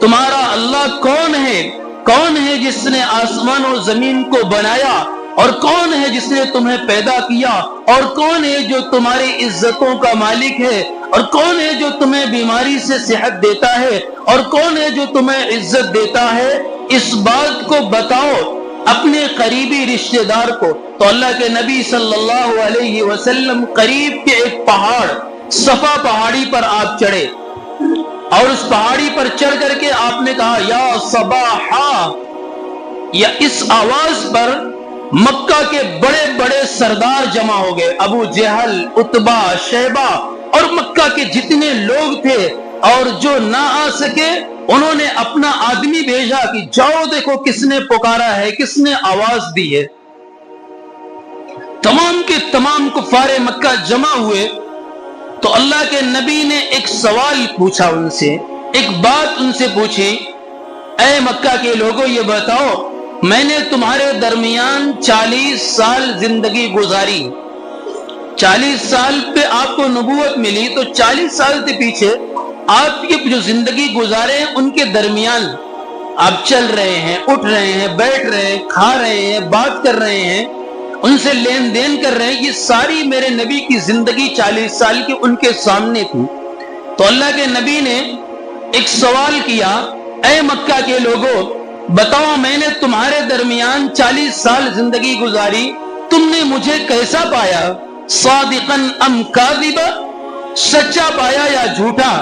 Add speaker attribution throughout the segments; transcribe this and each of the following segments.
Speaker 1: تمہارا اللہ کون ہے؟ کون ہے جس نے آسمان و زمین کو بنایا؟ اور کون ہے جس نے تمہیں پیدا کیا؟ اور کون ہے جو تمہاری عزتوں کا مالک ہے؟ اور کون ہے جو تمہیں بیماری سے صحت دیتا ہے؟ اور کون ہے جو تمہیں عزت دیتا ہے؟ اس بات کو بتاؤ اپنے قریبی رشتہ دار کو۔ تو اللہ کے نبی صلی اللہ علیہ وسلم قریب کے ایک پہاڑ صفا پہاڑی پر آپ چڑھے، اور اس پہاڑی پر چڑھ کر کے آپ نے کہا یا صباحا، یا اس آواز پر مکہ کے بڑے بڑے سردار جمع ہو گئے، ابو جہل، عتبہ، شیبہ، اور مکہ کے جتنے لوگ تھے، اور جو نہ آ سکے انہوں نے اپنا آدمی بھیجا کہ جاؤ دیکھو کس نے پکارا ہے، کس نے آواز دی ہے۔ تمام کے تمام کفار مکہ جمع ہوئے تو اللہ کے نبی نے ایک سوال پوچھا ان سے، ایک بات ان سے پوچھی، اے مکہ کے لوگوں یہ بتاؤ، میں نے تمہارے درمیان 40 سال زندگی گزاری، 40 سال پہ آپ کو نبوت ملی، تو 40 سال کے پیچھے آپ کی جو زندگی گزارے ہیں ان کے درمیان آپ چل رہے ہیں، اٹھ رہے ہیں، بیٹھ رہے ہیں، کھا رہے ہیں، بات کر رہے ہیں، ان سے لین دین کر رہے ہیں، یہ ساری میرے نبی کی زندگی 40 سال کی ان کے سامنے تھی۔ تو اللہ کے نبی نے ایک سوال کیا، اے مکہ کے لوگوں بتاؤ، میں نے تمہارے درمیان 40 سال زندگی گزاری، تم نے مجھے کیسا پایا؟ صادقاً ام کاذبا، سچا پایا یا جھوٹا؟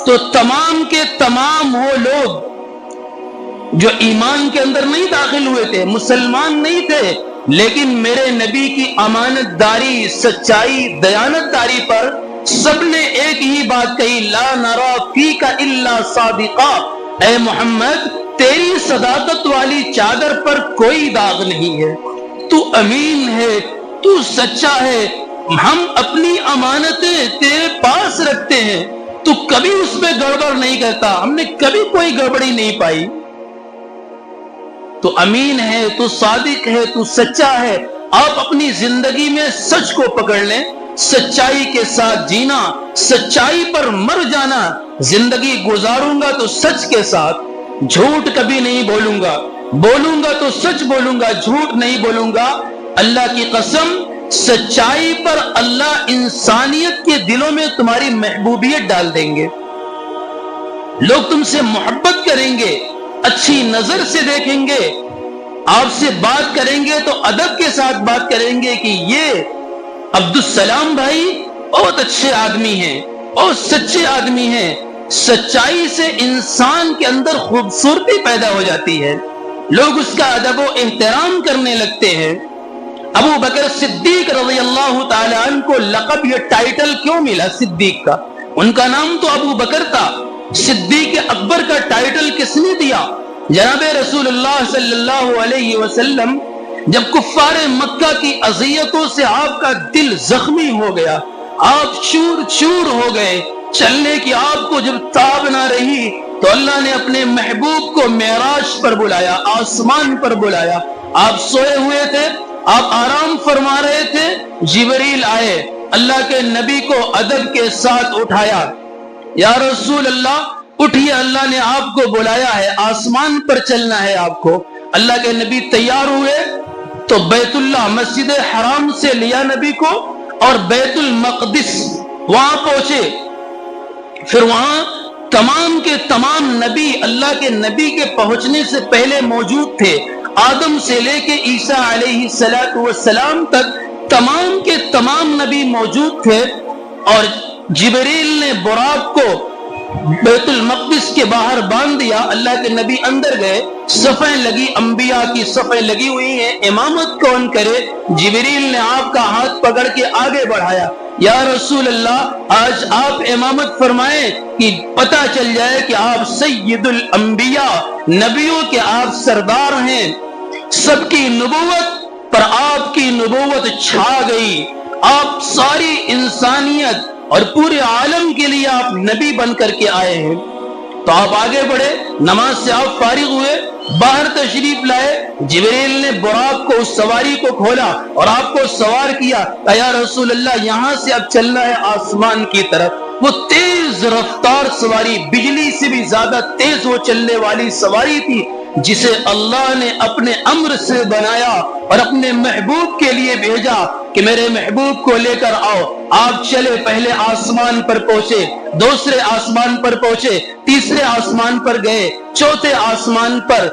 Speaker 1: تو تمام کے تمام وہ لوگ جو ایمان کے اندر نہیں داخل ہوئے تھے، مسلمان نہیں تھے، لیکن میرے نبی کی امانت داری، سچائی، دیانت داری پر سب نے ایک ہی بات کہی، لا نرا فیک الا صادقا، اے محمد تیری صداقت والی چادر پر کوئی داغ نہیں ہے، تو امین ہے، تو سچا ہے، ہم اپنی امانتیں تیرے پاس رکھتے ہیں، تو کبھی اس میں گڑبڑ نہیں کرتا، ہم نے کبھی کوئی گڑبڑی نہیں پائی، تو امین ہے، تو صادق ہے، تو سچا ہے۔ آپ اپنی زندگی میں سچ کو پکڑ لیں، سچائی کے ساتھ جینا، سچائی پر مر جانا، زندگی گزاروں گا تو سچ کے ساتھ، جھوٹ کبھی نہیں بولوں گا، بولوں گا تو سچ بولوں گا، جھوٹ نہیں بولوں گا۔ اللہ کی قسم سچائی پر اللہ انسانیت کے دلوں میں تمہاری محبوبیت ڈال دیں گے، لوگ تم سے محبت کریں گے، اچھی نظر سے دیکھیں گے، آپ سے بات کریں گے تو ادب کے ساتھ بات کریں گے کہ یہ عبدالسلام بھائی بہت اچھے آدمی ہیں، بہت سچے آدمی ہیں۔ سچائی سے انسان کے اندر خوبصورتی پیدا ہو جاتی ہے، لوگ اس کا ادب و احترام کرنے لگتے ہیں۔ ابو بکر صدیق رضی اللہ تعالی عنہ کو لقب، یہ ٹائٹل کیوں ملا صدیق کا؟ ان کا نام تو ابو بکر تھا، صدیق اکبر کا ٹائٹل کس نے دیا؟ جناب رسول اللہ صلی اللہ علیہ وسلم جب کفار مکہ کی اذیتوں سے آپ کا دل زخمی ہو گیا، آپ چور چور ہو گئے، چلنے کی آپ کو جب تاب نہ رہی تو اللہ نے اپنے محبوب کو معراج پر بلایا، آسمان پر بلایا، آپ سوئے ہوئے تھے، آپ آرام فرما رہے تھے، جبریل آئے، اللہ کے نبی کو ادب کے ساتھ اٹھایا، یا رسول اللہ اٹھیے، اللہ نے آپ کو بلایا ہے، آسمان پر چلنا ہے آپ کو۔ اللہ کے نبی تیار ہوئے تو بیت اللہ مسجد حرام سے لیا نبی کو اور بیت المقدس وہاں پہنچے، پھر وہاں تمام کے تمام نبی اللہ کے نبی کے پہنچنے سے پہلے موجود تھے، آدم سے لے کے عیسیٰ علیہ السلام تک تمام کے تمام نبی موجود تھے، اور جبریل نے براق کو بیت المقدس کے باہر باندھ دیا، اللہ کے نبی اندر گئے، صفیں لگی، انبیاء کی صفیں لگی ہوئی ہیں، امامت کون کرے؟ جبریل نے آپ کا ہاتھ پکڑ کے آگے بڑھایا، یا رسول اللہ آج آپ امامت فرمائیں کہ پتہ چل جائے کہ آپ سید الانبیاء، نبیوں کے آپ سردار ہیں، سب کی نبوت پر آپ کی نبوت چھا گئی، آپ ساری انسانیت اور پورے عالم کے لیے آپ نبی بن کر کے آئے ہیں۔ تو آپ آگے بڑھے، نماز سے آپ فارغ ہوئے، باہر تشریف لائے، جبریل نے براق کو، اس سواری کو کھولا اور آپ کو سوار کیا. یا رسول اللہ یہاں سے اب چلنا ہے آسمان کی طرف. وہ تیز رفتار سواری، بجلی سے بھی زیادہ تیز وہ چلنے والی سواری تھی، جسے اللہ نے اپنے امر سے بنایا اور اپنے محبوب کے لیے بھیجا کہ میرے محبوب کو لے کر آؤ. آپ چلے، پہلے آسمان پر پہنچے، دوسرے آسمان پر پہنچے، تیسرے آسمان پر گئے، چوتھے آسمان پر،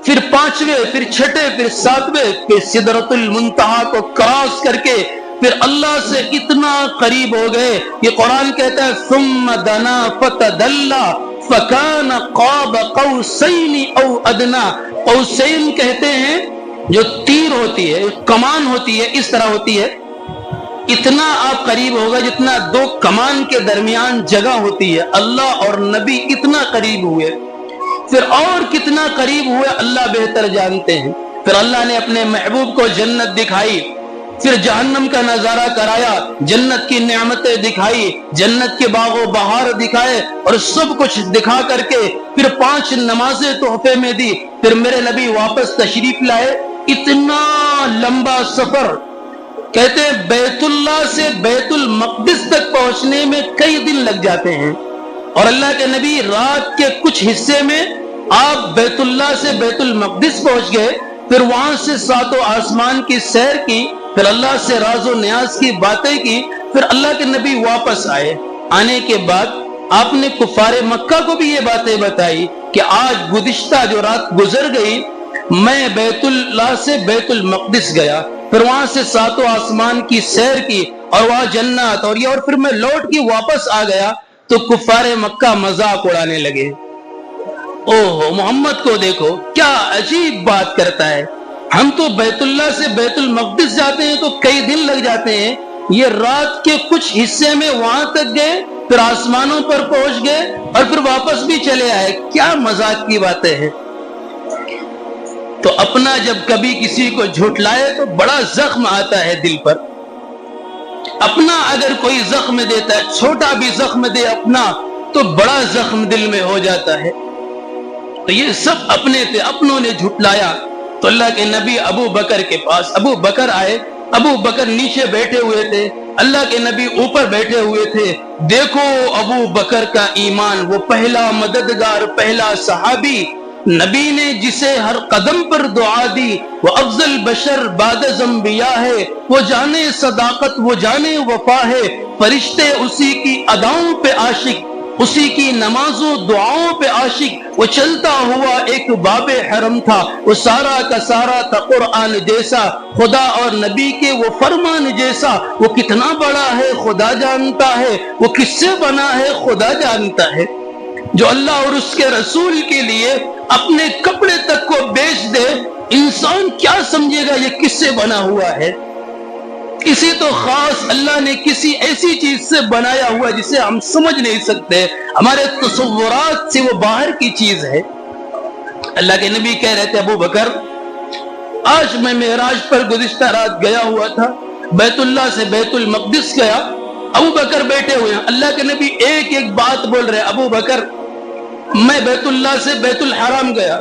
Speaker 1: پھر پانچویں، پھر چھٹے، پھر ساتویں، پھر سدرۃ المنتہا کو کراس کر کے پھر اللہ سے اتنا قریب ہو گئے. یہ قرآن کہتا ہے ثم دنا فتدلى فكان قاب قوسين او ادنى. قوسین کہتے ہیں جو تیر ہوتی ہے، کمان ہوتی ہے، اس طرح ہوتی ہے. اتنا آپ قریب ہوگا جتنا دو کمان کے درمیان جگہ ہوتی ہے. اللہ اور نبی اتنا قریب ہوئے، پھر اور کتنا قریب ہوئے اللہ بہتر جانتے ہیں. پھر اللہ نے اپنے محبوب کو جنت دکھائی، پھر جہنم کا نظارہ کرایا، جنت کی نعمتیں دکھائی، جنت کے باغ و بہار دکھائے، اور سب کچھ دکھا کر کے پھر 5 نمازیں تحفے میں دی. پھر میرے نبی واپس تشریف لائے. اتنا لمبا سفر، کہتے ہیں بیت اللہ سے بیت المقدس تک پہنچنے میں کئی دن لگ جاتے ہیں، اور اللہ کے نبی رات کے کچھ حصے میں آپ بیت اللہ سے بیت المقدس پہنچ گئے. پھر وہاں سے 7 آسمان کی سیر کی، پھر اللہ سے راز و نیاز کی باتیں کی. پھر اللہ کے نبی واپس آئے. آنے کے بعد آپ نے کفار مکہ کو بھی یہ باتیں بتائی کہ آج گزشتہ جو رات گزر گئی میں بیت اللہ سے بیت المقدس گیا، پھر وہاں سے 7 آسمان کی سیر کی، اور وہاں جنت اور یہ، اور پھر میں لوٹ کے واپس آ گیا. تو کفار مکہ مذاق اڑانے لگے. اوہ محمد کو دیکھو کیا عجیب بات کرتا ہے، ہم تو بیت اللہ سے بیت المقدس جاتے ہیں تو کئی دن لگ جاتے ہیں، یہ رات کے کچھ حصے میں وہاں تک گئے، پھر آسمانوں پر پہنچ گئے اور پھر واپس بھی چلے آئے. کیا مذاق کی باتیں ہیں. تو اپنا جب کبھی کسی کو جھٹلائے تو بڑا زخم آتا ہے دل پر. اپنا اگر کوئی زخم دیتا ہے، چھوٹا بھی زخم دے اپنا، تو بڑا زخم دل میں ہو جاتا ہے. تو یہ سب اپنے تھے، اپنوں نے جھٹلایا. تو اللہ کے نبی ابو بکر کے پاس، ابو بکر آئے. ابو بکر نیچے بیٹھے ہوئے تھے، اللہ کے نبی اوپر بیٹھے ہوئے تھے. دیکھو ابو بکر کا ایمان، وہ پہلا مددگار، پہلا صحابی، نبی نے جسے ہر قدم پر دعا دی. وہ افضل بشر بعد انبیاء ہے، وہ جانے صداقت، وہ جانے وفا ہے. فرشتے اسی کی اداؤں پہ عاشق، اسی کی نمازوں دعاؤں پہ عاشق. وہ چلتا ہوا ایک باب حرم تھا، وہ سارا کا سارا تھا قرآن جیسا، خدا اور نبی کے وہ فرمان جیسا. وہ کتنا بڑا ہے خدا جانتا ہے، وہ کس سے بنا ہے خدا جانتا ہے. جو اللہ اور اس کے رسول کے لیے اپنے کپڑے تک کو بیچ دے، انسان کیا سمجھے گا یہ کس سے بنا ہوا ہے. کسی تو خاص اللہ نے کسی ایسی چیز سے بنایا ہوا جسے ہم سمجھ نہیں سکتے، ہمارے تصورات سے وہ باہر کی چیز ہے. اللہ کے نبی کہہ رہے تھے ابو بکر آج میں معراج پر گزشتہ رات گیا ہوا تھا، بیت اللہ سے بیت المقدس گیا. ابو بکر بیٹھے ہوئے ہیں، اللہ کے نبی ایک ایک بات بول رہے. ابو بکر میں بیت اللہ سے بیت الحرام گیا،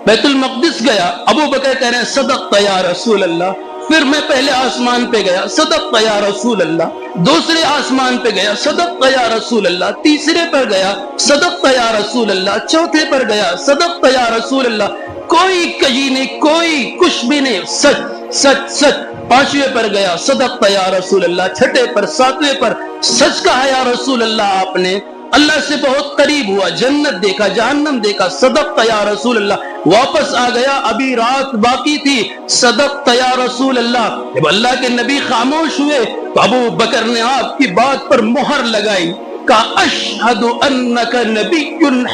Speaker 1: بیت المقدس گیا. ابو بکر کہہ رہے ہیں صدقت یا رسول اللہ. پھر میں پہلے آسمان پہ گیا، صدقت یا رسول اللہ. دوسرے آسمان پہ گیا، صدقت یا رسول اللہ. تیسرے پر گیا، صدقت یا رسول اللہ. چوتھے پر گیا، صدقت یا رسول اللہ. کوئی کجی نہیں، کوئی کچھ بھی نہیں، سچ سچ سچ. پانچویں پر گیا، صدقت یا رسول اللہ. چھٹے پر، ساتویں پر سچ کہا یا رسول اللہ. آپ نے اللہ سے بہت قریب ہوا، جنت دیکھا، جہنم دیکھا. صدقت یا رسول اللہ. واپس آ گیا، ابھی رات باقی تھی. صدقت یا رسول اللہ. جب اللہ کے نبی خاموش ہوئے تو ابو بکر نے آپ کی بات پر مہر لگائی، کہا اشہد انک نبی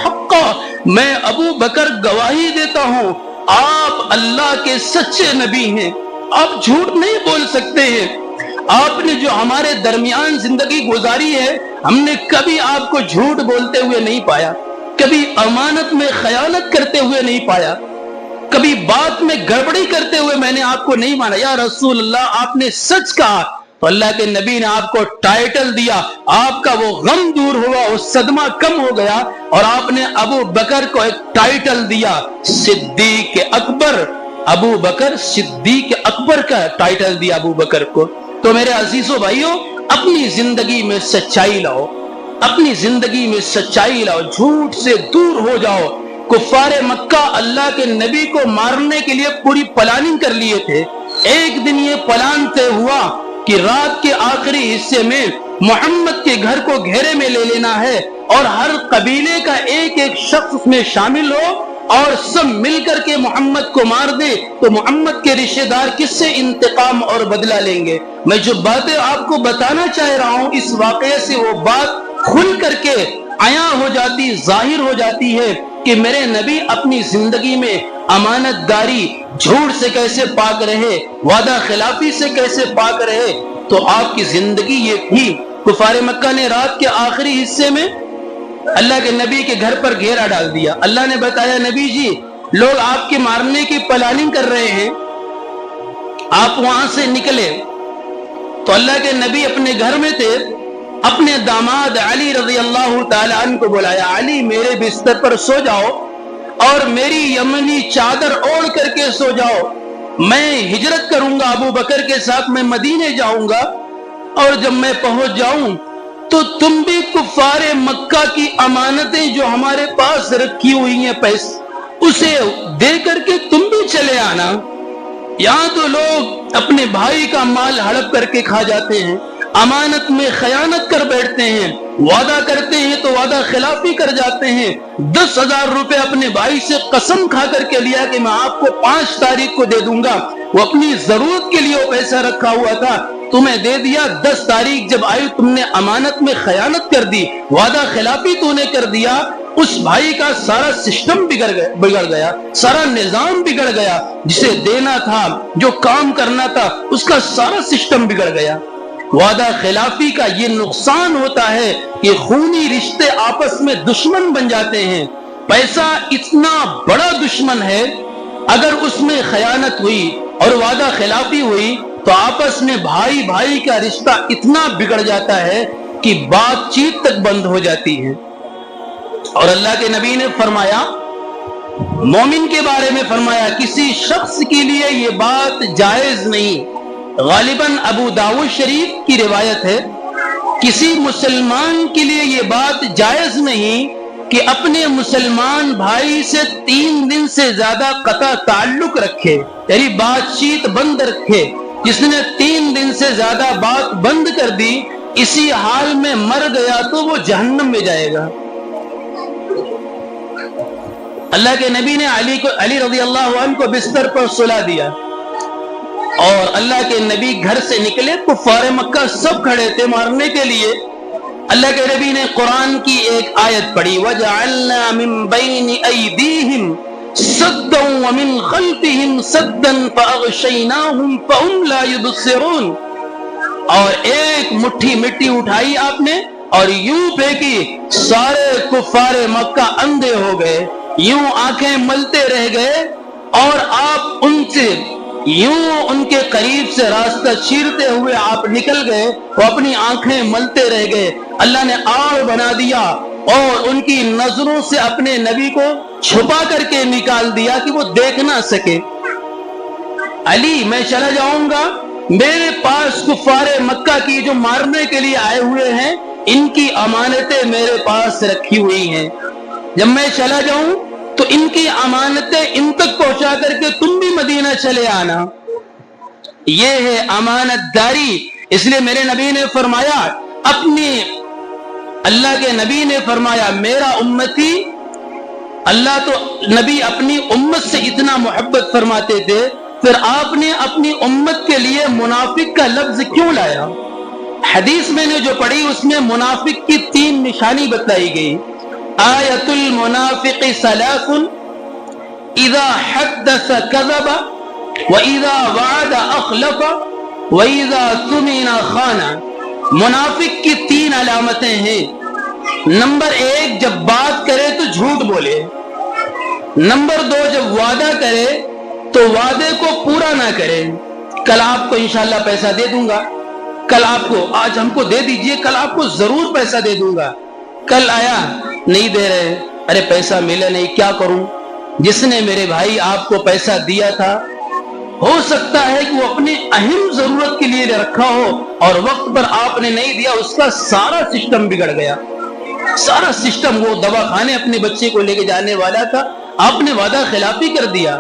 Speaker 1: حقا. میں ابو بکر گواہی دیتا ہوں آپ اللہ کے سچے نبی ہیں، آپ جھوٹ نہیں بول سکتے ہیں. آپ نے جو ہمارے درمیان زندگی گزاری ہے، ہم نے کبھی آپ کو جھوٹ بولتے ہوئے نہیں پایا، کبھی امانت میں خیانت کرتے ہوئے نہیں پایا، کبھی بات میں گڑبڑی کرتے ہوئے میں نے آپ کو نہیں مانا. یا رسول اللہ آپ نے سچ کہا. تو اللہ کے نبی نے آپ کو ٹائٹل دیا، آپ کا وہ غم دور ہوا، وہ صدمہ کم ہو گیا، اور آپ نے ابو بکر کو ایک ٹائٹل دیا صدیق اکبر۔ ابو بکر صدیق اکبر کا ٹائٹل دیا ابو بکر کو۔ تو میرے عزیزو بھائیو، اپنی زندگی میں سچائی لاؤ، اپنی زندگی میں سچائی لاؤ، جھوٹ سے دور ہو جاؤ۔ کفار مکہ اللہ کے نبی کو مارنے کے لیے پوری پلاننگ کر لیے تھے۔ ایک دن یہ پلان طے ہوا کہ رات کے آخری حصے میں محمد کے گھر کو گھیرے میں لے لینا ہے، اور ہر قبیلے کا ایک ایک شخص اس میں شامل ہو، اور سب مل کر کے محمد کو مار دے، تو محمد کے رشتہ دار کس سے انتقام اور بدلہ لیں گے؟ میں جو باتیں آپ کو بتانا چاہ رہا ہوں، اس واقعے سے وہ بات کھل کر کے عیاں ہو جاتی، ظاہر ہو جاتی ہے کہ میرے نبی اپنی زندگی میں امانت داری، جھوٹ سے کیسے پاک رہے، وعدہ خلافی سے کیسے پاک رہے۔ تو آپ کی زندگی یہ تھی۔ کفار مکہ نے رات کے آخری حصے میں اللہ کے نبی کے گھر پر گھیرا ڈال دیا۔ اللہ نے بتایا نبی جی، لوگ آپ کے مارنے کی پلاننگ کر رہے ہیں، آپ وہاں سے نکلے۔ تو اللہ کے نبی اپنے گھر میں تھے، اپنے داماد علی رضی اللہ تعالی عنہ کو بلایا، علی میرے بستر پر سو جاؤ اور میری یمنی چادر اوڑھ کر کے سو جاؤ، میں ہجرت کروں گا ابو بکر کے ساتھ، میں مدینے جاؤں گا، اور جب میں پہنچ جاؤں تو تم بھی کفار مکہ کی امانتیں جو ہمارے پاس رکھی ہوئی ہیں پیسے، اسے دے کر کے تم بھی چلے آنا۔ یہاں تو لوگ اپنے بھائی کا مال ہڑپ کر کے کھا جاتے ہیں، امانت میں خیانت کر بیٹھتے ہیں، وعدہ کرتے ہیں تو وعدہ خلافی کر جاتے ہیں۔ 10,000 روپے اپنے بھائی سے قسم کھا کر کے لیا کہ میں آپ کو 5 تاریخ کو دے دوں گا، وہ اپنی ضرورت کے لیے وہ پیسہ رکھا ہوا تھا، تمہیں دے دیا، 10 تاریخ جب آئی تم نے امانت میں خیانت کر دی، وعدہ خلافی تو نے کر دیا، اس بھائی کا سارا سسٹم بگڑ گیا، سارا نظام بگڑ گیا، جسے دینا تھا، جو کام کرنا تھا، اس کا سارا سسٹم بگڑ گیا۔ وعدہ خلافی کا یہ نقصان ہوتا ہے کہ خونی رشتے آپس میں دشمن بن جاتے ہیں۔ پیسہ اتنا بڑا دشمن ہے، اگر اس میں خیانت ہوئی اور وعدہ خلافی ہوئی تو آپس میں بھائی بھائی کا رشتہ اتنا بگڑ جاتا ہے کہ بات چیت تک بند ہو جاتی ہے۔ اور اللہ کے نبی نے فرمایا، مومن کے بارے میں فرمایا، کسی شخص کے لیے یہ بات جائز نہیں، غالباً ابو داؤد شریف کی روایت ہے، کسی مسلمان کے لیے یہ بات جائز نہیں کہ اپنے مسلمان بھائی سے 3 دن سے زیادہ قطع تعلق رکھے، یعنی بات چیت بند رکھے۔ جس نے 3 دن سے زیادہ بات بند کر دی، اسی حال میں مر گیا تو وہ جہنم میں جائے گا۔ اللہ کے نبی نے علی رضی اللہ عنہ کو بستر پر سلا دیا، اور اللہ کے نبی گھر سے نکلے، کفار مکہ سب کھڑے تھے مارنے کے لیے۔ اللہ کے نبی نے قرآن کی ایک آیت پڑھی، وَجَعَلْنَا مِن بَيْنِ أَيْدِيهِمْ سَدًّا وَمِن خَلْفِهِمْ سَدًّا فَأَغْشَيْنَاهُمْ فَهُمْ لَا يُبْصِرُونَ، اور ایک مٹھی مٹی اٹھائی آپ نے اور یوں پھینکی، سارے کفار مکہ اندھے ہو گئے، یوں آنکھیں ملتے رہ گئے، اور آپ ان سے یوں ان کے قریب سے راستہ چیرتے ہوئے آپ نکل گئے، وہ اپنی آنکھیں ملتے رہ گئے۔ اللہ نے آڑ بنا دیا اور ان کی نظروں سے اپنے نبی کو چھپا کر کے نکال دیا کہ وہ دیکھ نہ سکے۔ علی میں چلا جاؤں گا، میرے پاس کفار مکہ کی جو مارنے کے لیے آئے ہوئے ہیں، ان کی امانتیں میرے پاس رکھی ہوئی ہیں، جب میں چلا جاؤں تو ان کی امانتیں ان تک پہنچا کر کے تم بھی مدینہ چلے آنا۔ یہ ہے امانت داری۔ اس لیے میرے نبی نے فرمایا، اللہ کے نبی نے فرمایا، میرا امتی، اللہ تو نبی اپنی امت سے اتنا محبت فرماتے تھے، پھر آپ نے اپنی امت کے لیے منافق کا لفظ کیوں لایا؟ حدیث میں نے جو پڑھی اس میں منافق کی 3 نشانی بتائی گئی۔ آیت المنافق 3، اذا حدث کذب واذا وعد اخلف واذا اؤتمن خان۔ منافق کی 3 علامتیں ہیں۔ نمبر 1، جب بات کرے تو جھوٹ بولے۔ نمبر 2، جب وعدہ کرے تو وعدے کو پورا نہ کرے، کل آپ کو انشاءاللہ پیسہ دے دوں گا، کل آپ کو، آج ہم کو دے دیجئے، کل آپ کو ضرور پیسہ دے دوں گا. کل آیا نہیں دے رہے، ارے پیسہ ملا نہیں، کیا کروں؟ جس نے میرے بھائی آپ کو پیسہ دیا تھا ہو سکتا ہے کہ وہ اپنے اہم ضرورت کے لیے رکھا ہو اور وقت پر آپ نے نہیں دیا، اس کا سارا سسٹم بگڑ گیا. سارا سسٹم، وہ دواخانے اپنے بچے کو لے کے جانے والا تھا، آپ نے وعدہ خلافی کر دیا.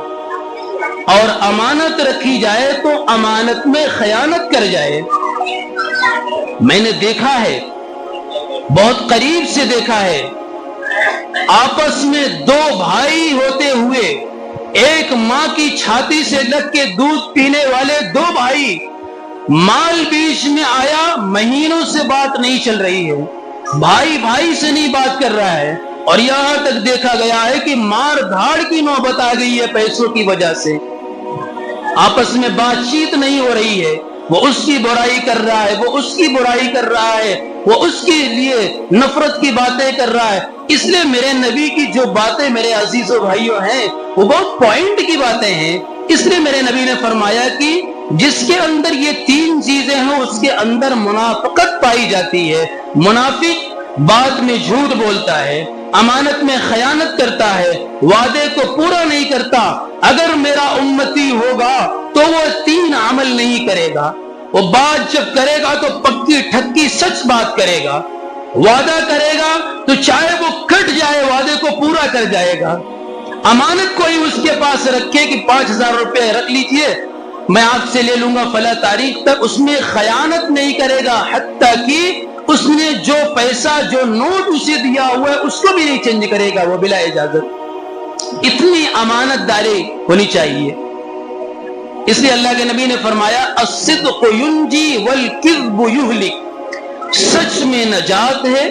Speaker 1: اور امانت رکھی جائے تو امانت میں خیانت کر جائے. میں نے دیکھا ہے، بہت قریب سے دیکھا ہے، آپس میں دو بھائی ہوتے ہوئے، ایک ماں کی چھاتی سے لگ کے دودھ پینے والے دو بھائی، مال بیچ میں آیا، مہینوں سے بات نہیں چل رہی ہے، بھائی بھائی سے نہیں بات کر رہا ہے، اور یہاں تک دیکھا گیا ہے کہ مار دھاڑ کی نوبت آ گئی ہے پیسوں کی وجہ سے. آپس میں بات چیت نہیں ہو رہی ہے، وہ اس کی برائی کر رہا ہے، وہ اس کی برائی کر رہا ہے، وہ اس کے لیے نفرت کی باتیں کر رہا ہے. اس لیے میرے نبی کی جو باتیں میرے عزیزوں بھائیوں ہیں وہ بہت پوائنٹ کی باتیں ہیں. اس لیے میرے نبی نے فرمایا کہ جس کے اندر یہ تین چیزیں ہیں اس کے اندر منافقت پائی جاتی ہے. منافق بات میں جھوٹ بولتا ہے، امانت میں خیانت کرتا ہے، وعدے کو پورا نہیں کرتا. اگر میرا امتی ہوگا تو وہ تین عمل نہیں کرے گا. وہ بات جب کرے گا تو پکی ٹھکی سچ بات کرے گا. وعدہ کرے گا تو چاہے وہ کٹ جائے وعدے کو پورا کر جائے گا. امانت کوئی اس کے پاس رکھے کہ 5,000 روپے رکھ لیجئے، میں آپ سے لے لوں گا فلاں تاریخ تک، اس میں خیانت نہیں کرے گا، حتیٰ کہ اس نے جو پیسہ جو نوٹ اسے دیا ہوا ہے اس کو بھی نہیں چینج کرے گا وہ بلا اجازت. اتنی امانت داری ہونی چاہیے. اس لیے اللہ کے نبی نے فرمایا الصدق ینجی والکذب یہلک. سچ میں نجات ہے،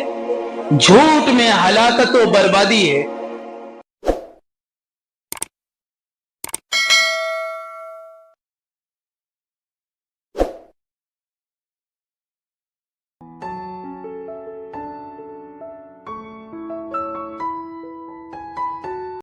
Speaker 1: جھوٹ میں ہلاکت و بربادی ہے.